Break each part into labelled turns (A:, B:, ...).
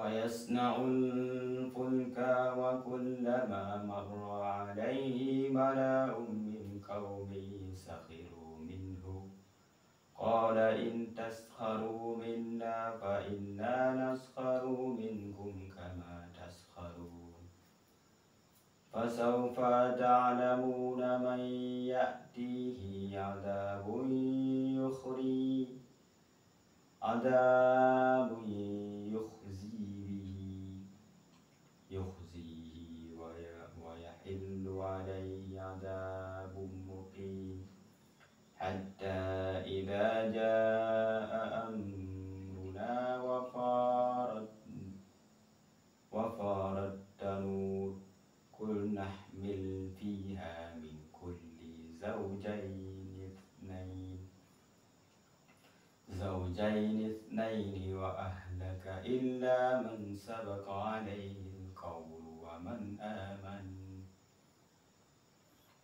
A: ويصنع الفلك وكلما مر عليه ملأ من قومه سخروا منه قال إن تسخروا منا فإنا نسخر منكم كما تسخرون فسوف تعلمون من يأتيه عذاب يخزيه ويحل عليه عذاب مقيم حتى إذا جاء أمرنا وفارت التنور قل نحمل فيها من كل زوجين اثنين وأهلك إلا من سبق عليه القول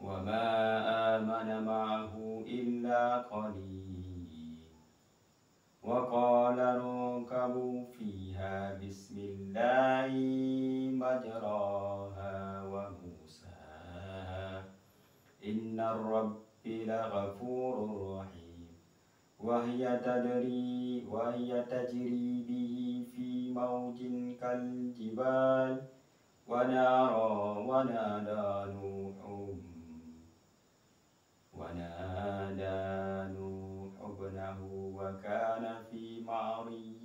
A: وما آمن معه إلا قليل وقال اركبوا فيها بسم الله مجراها ومرساها إن الرب لغفور رحيم وهي تجري به في موج كالجبال ونادى نوح ابنه وكان في معرج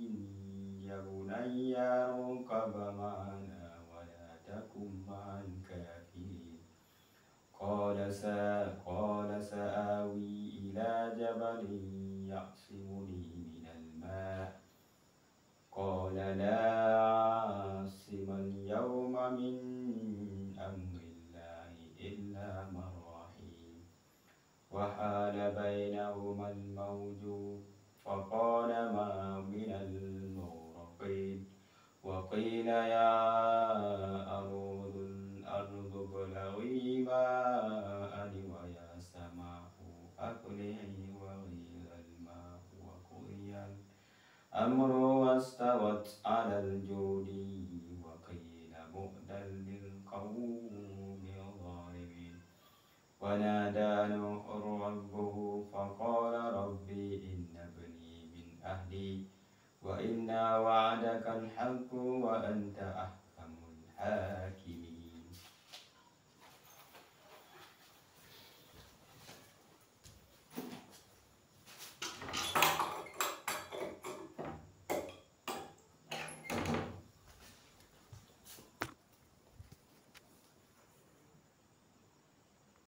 A: يا بني اركب معنا ولا تكن مع الكافرين قال سآوي إلى جبل يعصمني من الماء قال لا عاصم اليوم من أمر الله إلا من رحم وحال بينهما الموج فقال ما من المغرقين وقيل يا أرض ابلغي ماء ويا سماء أقلعي وغيظ الماء وقضي الأمر واستوت على الجود وقيل بعدا للقوم الظالمين ونادى نوح ربه فقال ربي إن ابني من أهلي وإن وعدك الحق وأنت أحكم الحاكمين